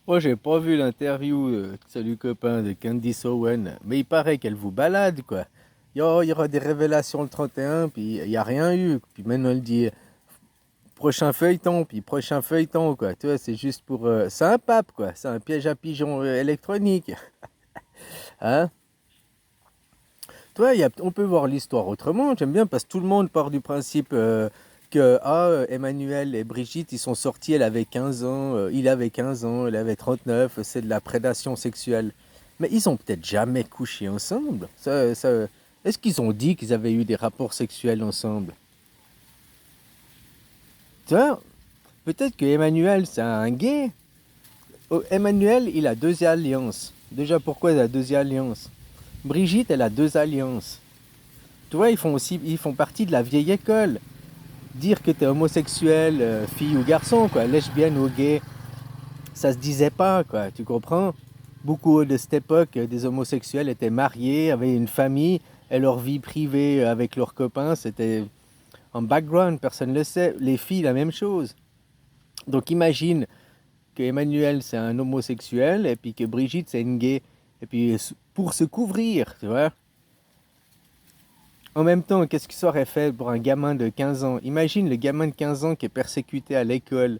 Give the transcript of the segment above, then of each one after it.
Moi, j'ai pas vu l'interview, salut copain, de Candice Owen, mais il paraît qu'elle vous balade, quoi. Il y aura des révélations le 31, puis il n'y a rien eu. Puis maintenant, elle dit prochain feuilleton, puis prochain feuilleton, quoi. Tu vois, c'est juste pour. C'est un pape, quoi. C'est un piège à pigeons électronique. Hein? Toi, on peut voir l'histoire autrement. J'aime bien parce que tout le monde part du principe que Emmanuel et Brigitte, ils sont sortis, elle avait 15 ans, il avait 15 ans, elle avait 39, c'est de la prédation sexuelle. Mais ils ont peut-être jamais couché ensemble. Est-ce qu'ils ont dit qu'ils avaient eu des rapports sexuels ensemble? Tu vois, peut-être que Emmanuel, c'est un gay. Oh, Emmanuel, il a deux alliances. Déjà, pourquoi il a deux alliances? Brigitte, elle a deux alliances. Tu vois, ils font partie de la vieille école. Dire que t'es homosexuel, fille ou garçon, quoi, lesbienne ou gay, ça se disait pas, quoi, tu comprends? Beaucoup de cette époque, des homosexuels étaient mariés, avaient une famille, et leur vie privée avec leurs copains, c'était en background, personne ne le sait. Les filles, la même chose. Donc imagine que Emmanuel, c'est un homosexuel, et puis que Brigitte, c'est une gay. Et puis pour se couvrir, tu vois. En même temps, qu'est-ce que ça aurait fait pour un gamin de 15 ans? Imagine le gamin de 15 ans qui est persécuté à l'école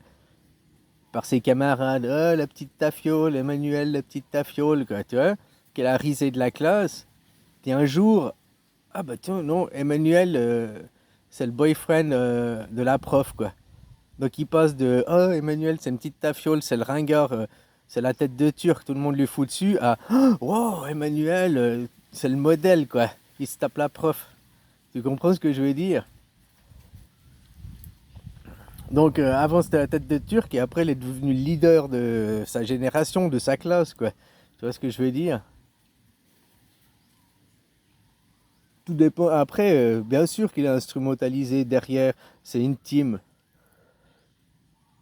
par ses camarades. Oh, la petite tafiole, Emmanuel, la petite tafiole, quoi, tu vois, qu'elle a risé de la classe. Et un jour, ah bah tiens, non, Emmanuel, c'est le boyfriend de la prof, quoi. Donc il passe de oh, Emmanuel, c'est une petite tafiole, c'est le ringard, c'est la tête de turc, tout le monde lui fout dessus, à oh, wow, Emmanuel, c'est le modèle, quoi. Il se tape la prof. Tu comprends ce que je veux dire? Donc avant c'était la tête de Turc et après il est devenu le leader de sa génération, de sa classe, quoi. Tu vois ce que je veux dire? Tout dépend. Après, bien sûr qu'il est instrumentalisé derrière, c'est intime.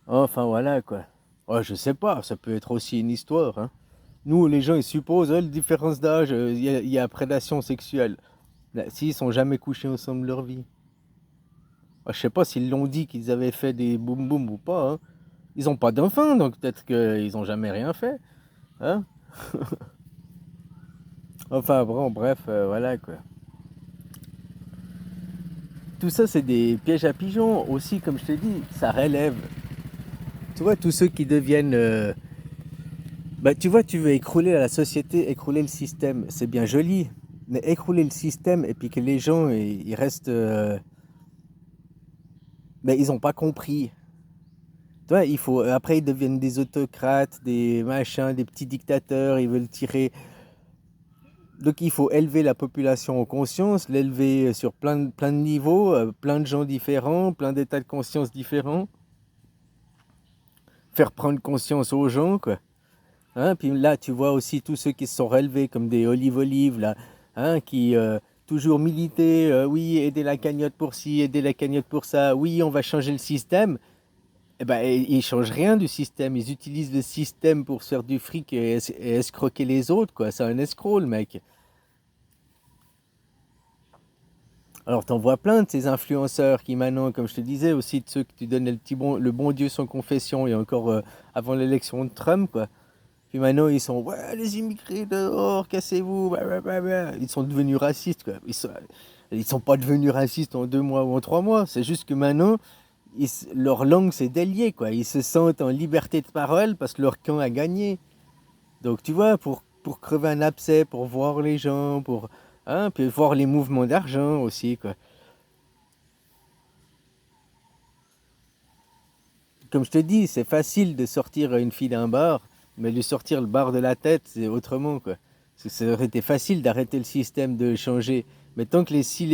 Enfin voilà, quoi. Oh, je sais pas, ça peut être aussi une histoire, hein. Nous, les gens, ils supposent, la différence d'âge, il y a prédation sexuelle. Là, s'ils sont jamais couchés ensemble de leur vie. Ah, je sais pas s'ils l'ont dit qu'ils avaient fait des boum boum ou pas, hein. Ils ont pas d'enfants, donc peut-être qu'ils ont jamais rien fait, hein. Enfin bon, bref, voilà quoi. Tout ça, c'est des pièges à pigeons. Aussi, comme je t'ai dit, ça relève. Tu vois, tous ceux qui deviennent... bah, tu vois, tu veux écrouler la société, écrouler le système. C'est bien joli. Mais écrouler le système et puis que les gens, ils restent... mais ils n'ont pas compris. Tu vois, il faut... Après, ils deviennent des autocrates, des machins, des petits dictateurs. Ils veulent tirer... Donc il faut élever la population en conscience, l'élever sur plein de niveaux, plein de gens différents, plein d'états de conscience différents, faire prendre conscience aux gens, quoi. Hein, puis là, tu vois aussi tous ceux qui se sont relevés comme des olives-olives, là, hein, qui toujours militaient, oui, aider la cagnotte pour ci, aider la cagnotte pour ça, oui, on va changer le système. Eh ben, ils changent rien du système, ils utilisent le système pour se faire du fric et escroquer les autres, quoi. C'est un escroc, le mec. Alors, t'en vois plein de ces influenceurs qui maintenant, comme je te disais, aussi de ceux que tu donnes le bon Dieu sans confession, et encore avant l'élection de Trump, quoi. Puis maintenant, ils sont, ouais, les immigrés dehors, cassez-vous, blablabla. Ils sont devenus racistes, quoi. Ils sont pas devenus racistes en 2 mois ou en 3 mois. C'est juste que maintenant, leur langue s'est déliée, quoi. Ils se sentent en liberté de parole parce que leur camp a gagné. Donc, tu vois, pour crever un abcès, pour voir les gens, hein, puis voir les mouvements d'argent aussi, quoi. Comme je te dis, c'est facile de sortir une fille d'un bar, mais lui sortir le bar de la tête, c'est autrement, quoi. Ça aurait été facile d'arrêter le système, de changer. Mais tant que si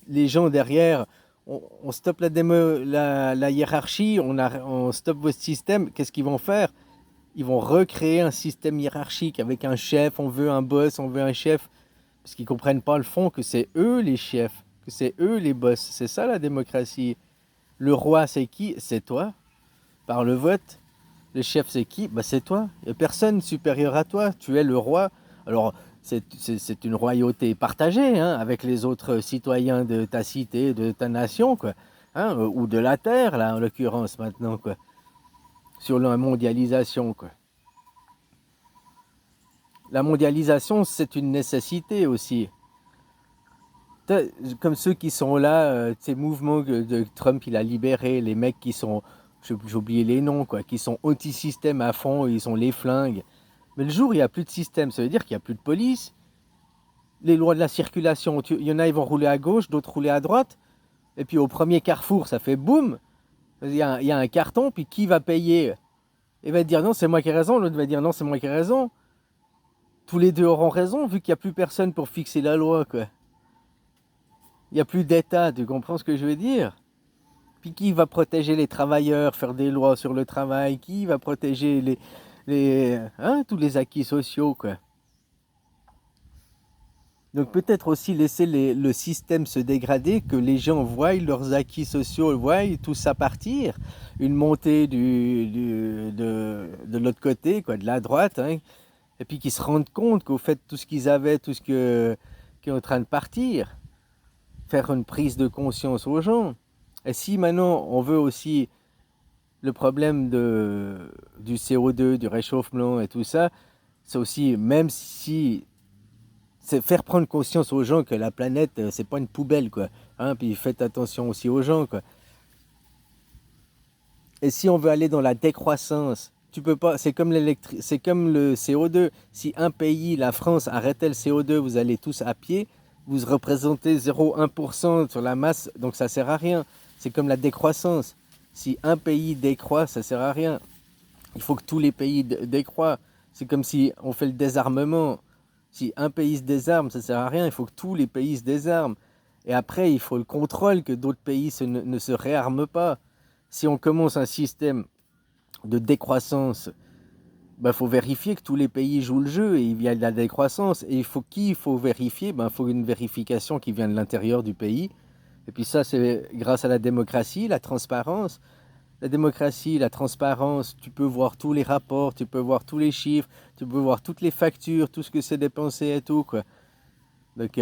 les gens derrière, on stoppe la hiérarchie, on stoppe votre système, qu'est-ce qu'ils vont faire? Ils vont recréer un système hiérarchique avec un chef, on veut un boss, on veut un chef. Parce qu'ils comprennent pas le fond que c'est eux les chefs, que c'est eux les boss. C'est ça la démocratie. Le roi, c'est qui? C'est toi, par le vote. Le chef, c'est qui? Bah, c'est toi. Il n'y a personne supérieur à toi. Tu es le roi. Alors, c'est une royauté partagée, hein, avec les autres citoyens de ta cité, de ta nation, quoi. Hein, ou de la terre, là, en l'occurrence, maintenant, quoi. Sur la mondialisation, quoi. La mondialisation, c'est une nécessité aussi. Comme ceux qui sont là, ces mouvements de Trump, il a libéré, les mecs qui sont, j'ai oublié les noms, quoi, qui sont anti-système à fond, ils ont les flingues. Mais le jour où il n'y a plus de système, ça veut dire qu'il n'y a plus de police. Les lois de la circulation, il y en a, ils vont rouler à gauche, d'autres rouler à droite. Et puis au premier carrefour, ça fait boum. Il y a un carton, puis qui va payer? Il va dire non, c'est moi qui ai raison, l'autre va dire non, c'est moi qui ai raison. Tous les deux auront raison, vu qu'il n'y a plus personne pour fixer la loi, quoi. Il n'y a plus d'État, tu comprends ce que je veux dire? Puis qui va protéger les travailleurs, faire des lois sur le travail? Qui va protéger tous les acquis sociaux, quoi? Donc peut-être aussi laisser le système se dégrader, que les gens voient leurs acquis sociaux, voient tout ça partir, une montée de l'autre côté, quoi, de la droite, hein, et puis qu'ils se rendent compte qu'au fait tout ce qu'ils avaient, tout ce qui est en train de partir, faire une prise de conscience aux gens. Et si maintenant on veut aussi le problème du CO2, du réchauffement et tout ça, c'est aussi, même si c'est faire prendre conscience aux gens que la planète, c'est pas une poubelle, quoi. Hein, puis faites attention aussi aux gens, quoi. Et si on veut aller dans la décroissance, tu peux pas, c'est comme le CO2. Si un pays, la France, arrêtait le CO2, vous allez tous à pied, vous représentez 0,1% sur la masse, donc ça sert à rien. C'est comme la décroissance. Si un pays décroît, ça sert à rien. Il faut que tous les pays décroît. C'est comme si on fait le désarmement. Si un pays se désarme, ça sert à rien. Il faut que tous les pays se désarment. Et après, il faut le contrôle que d'autres pays ne se réarment pas. Si on commence un système de décroissance, il faut vérifier que tous les pays jouent le jeu et il y a de la décroissance. Et il faut vérifier? Il faut une vérification qui vient de l'intérieur du pays. Et puis ça, c'est grâce à la démocratie, la transparence. La démocratie, la transparence, tu peux voir tous les rapports, tu peux voir tous les chiffres, tu peux voir toutes les factures, tout ce que c'est dépensé et tout, quoi. Donc,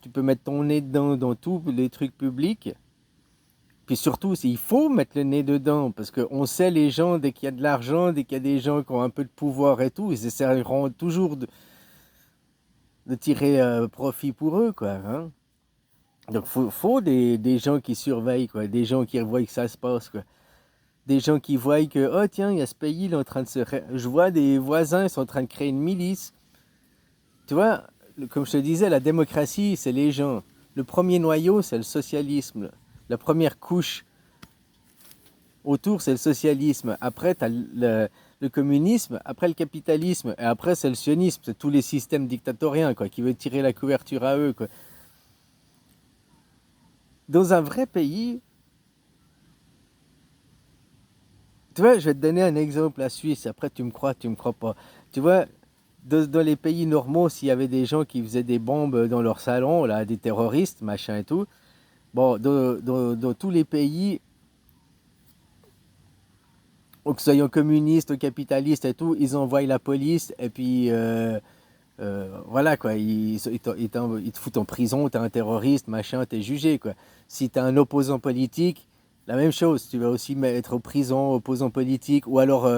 tu peux mettre ton nez dedans dans tous les trucs publics. Puis surtout, il faut mettre le nez dedans, parce qu'on sait les gens, dès qu'il y a de l'argent, dès qu'il y a des gens qui ont un peu de pouvoir et tout, ils essaieront toujours de tirer profit pour eux, quoi. Hein. Donc, faut des gens qui surveillent, quoi, des gens qui voient que ça se passe, quoi. Des gens qui voient que, oh tiens, il y a ce pays, il est en train de se... Je vois des voisins, ils sont en train de créer une milice. Tu vois, comme je te disais, la démocratie, c'est les gens. Le premier noyau, c'est le socialisme. La première couche autour, c'est le socialisme. Après, tu as le communisme, après le capitalisme, et après, c'est le sionisme. C'est tous les systèmes dictatoriens, quoi, qui veulent tirer la couverture à eux, quoi. Dans un vrai pays... Tu vois, je vais te donner un exemple, la Suisse. Après, tu me crois pas. Tu vois, dans les pays normaux, s'il y avait des gens qui faisaient des bombes dans leur salon, là, des terroristes, machin et tout, bon, dans tous les pays, que ce soit communistes, ou capitalistes et tout, ils envoient la police et puis voilà quoi, ils te foutent en prison, t'es un terroriste, machin, t'es jugé quoi. Si t'es un opposant politique, la même chose, tu vas aussi être en prison, opposant politique, ou alors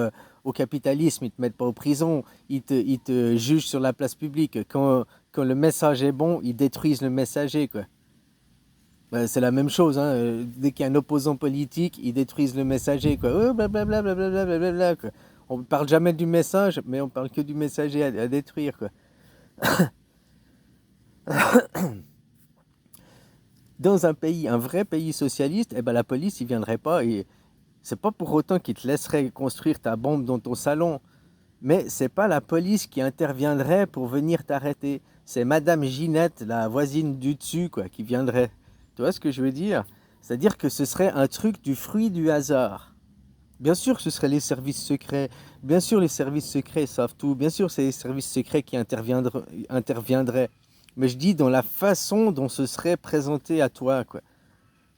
au capitalisme, ils te mettent pas en prison, ils te jugent sur la place publique. Quand le message est bon, ils détruisent le messager quoi. Ben, c'est la même chose, hein. Dès qu'il y a un opposant politique, ils détruisent le messager, quoi. Oh, blablabla, blablabla, blablabla, quoi. On ne parle jamais du message, mais on parle que du messager à détruire, quoi. Dans un pays, un vrai pays socialiste, eh ben, la police, ils ne viendraient pas. Et c'est pas pour autant qu'ils te laisseraient construire ta bombe dans ton salon. Mais c'est pas la police qui interviendrait pour venir t'arrêter. C'est Madame Ginette, la voisine du dessus, quoi, qui viendrait. Tu vois ce que je veux dire? C'est-à-dire que ce serait un truc du fruit du hasard. Bien sûr, ce seraient les services secrets. Bien sûr, les services secrets savent tout. Bien sûr, c'est les services secrets qui interviendraient. Mais je dis dans la façon dont ce serait présenté à toi, quoi.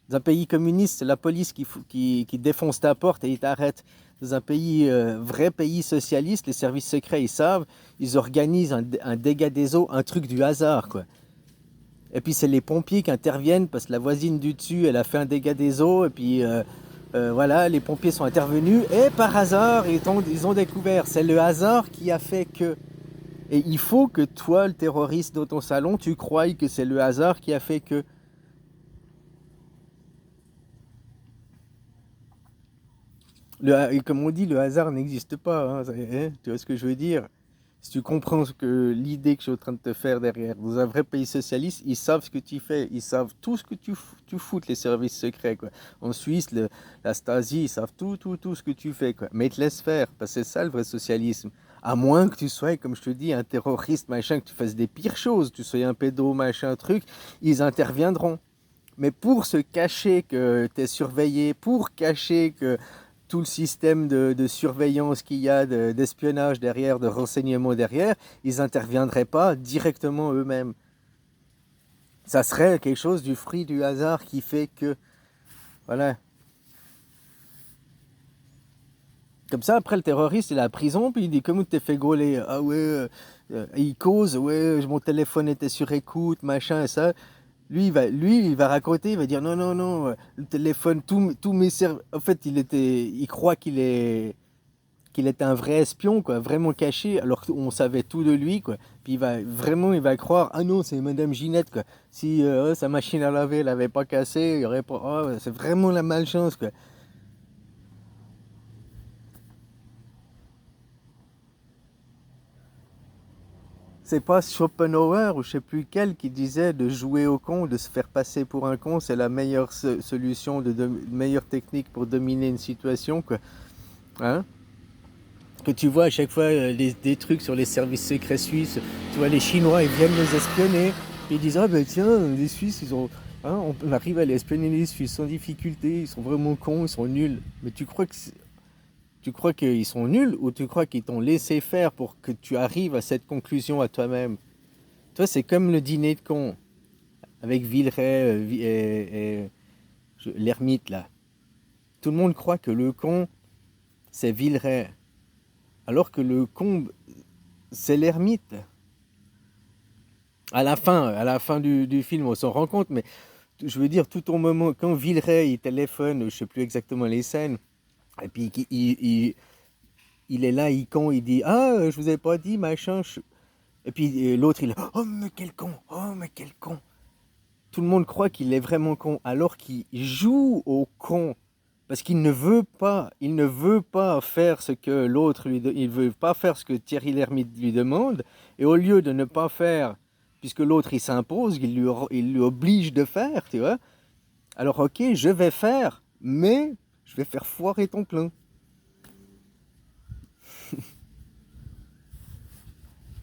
Dans un pays communiste, c'est la police qui défonce ta porte et il t'arrête. Dans un pays, vrai pays socialiste, les services secrets, ils savent, ils organisent un dégât des eaux, un truc du hasard, quoi. Et puis c'est les pompiers qui interviennent parce que la voisine du dessus, elle a fait un dégât des eaux. Et puis voilà, les pompiers sont intervenus et par hasard, ils ont découvert. C'est le hasard qui a fait que... Et il faut que toi, le terroriste dans ton salon, tu croies que c'est le hasard qui a fait que... Comme on dit, le hasard n'existe pas. Hein, tu vois ce que je veux dire? Si tu comprends l'idée que je suis en train de te faire derrière, dans un vrai pays socialiste, ils savent ce que tu fais, ils savent tout ce que tu foutes, les services secrets, quoi. En Suisse, la Stasi, ils savent tout ce que tu fais, quoi. Mais ils te laissent faire, parce que c'est ça le vrai socialisme. À moins que tu sois, comme je te dis, un terroriste, machin, que tu fasses des pires choses, tu sois un pédo, machin, truc, ils interviendront. Mais pour se cacher que tu es surveillé, pour cacher que tout le système de surveillance qu'il y a, d'espionnage derrière, de renseignement derrière, ils n'interviendraient pas directement eux-mêmes. Ça serait quelque chose du fruit du hasard qui fait que, voilà. Comme ça, après, le terroriste, il est à la prison, puis il dit, comment t'es fait gauler? Ah ouais, il cause, ouais, mon téléphone était sur écoute, machin, et ça. Lui, il va raconter, il va dire, non, non, non, le téléphone, tous mes services... En fait, il croit qu'il était un vrai espion, quoi, vraiment caché, alors qu'on savait tout de lui, quoi. Puis il va croire, ah non, c'est Madame Ginette, quoi. Si sa machine à laver, elle avait pas cassé, il y aurait pas, oh, c'est vraiment la malchance, quoi. C'est pas Schopenhauer ou je sais plus quel qui disait de jouer au con, de se faire passer pour un con, c'est la meilleure solution, meilleure technique pour dominer une situation, quoi. Hein? Que tu vois à chaque fois des trucs sur les services secrets suisses, tu vois les Chinois ils viennent les espionner, puis ils disent ah ben tiens les Suisses ils ont, hein, on arrive à les espionner les Suisses sans difficulté, ils sont vraiment cons, ils sont nuls. Mais tu crois qu'ils sont nuls ou tu crois qu'ils t'ont laissé faire pour que tu arrives à cette conclusion à toi-même? Toi c'est comme le dîner de cons avec Villeray l'ermite là. Tout le monde croit que le con c'est Villeray, alors que le con c'est l'ermite. À la fin du film, on s'en rend compte, mais je veux dire, tout au moment, quand Villeray, il téléphone, je sais plus exactement les scènes, et puis il est là, il dit, ah, je vous avais pas dit, machin, et puis l'autre, il est, oh, mais quel con, oh, mais quel con. Tout le monde croit qu'il est vraiment con, alors qu'il joue au con, parce il ne veut pas faire ce que l'autre il veut pas faire ce que Thierry Lhermitte lui demande, et au lieu de ne pas faire, puisque l'autre il s'impose, il lui oblige de faire, tu vois. Alors ok, je vais faire, mais je vais faire foirer ton plein.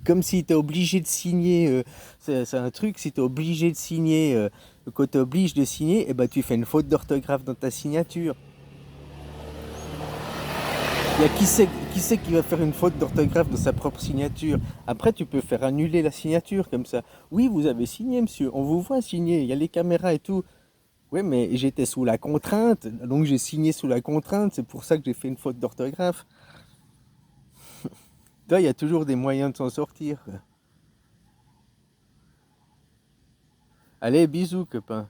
Comme si tu es obligé de signer, c'est un truc, si tu es obligé de signer, quand tu obliges de signer, eh ben, tu fais une faute d'orthographe dans ta signature. Il y a qui c'est qui va faire une faute d'orthographe dans sa propre signature. Après, tu peux faire annuler la signature comme ça. Oui, vous avez signé, monsieur. On vous voit signer. Il y a les caméras et tout. Oui, mais j'étais sous la contrainte. Donc, j'ai signé sous la contrainte. C'est pour ça que j'ai fait une faute d'orthographe. Toi, il y a toujours des moyens de s'en sortir. Allez, bisous, copain.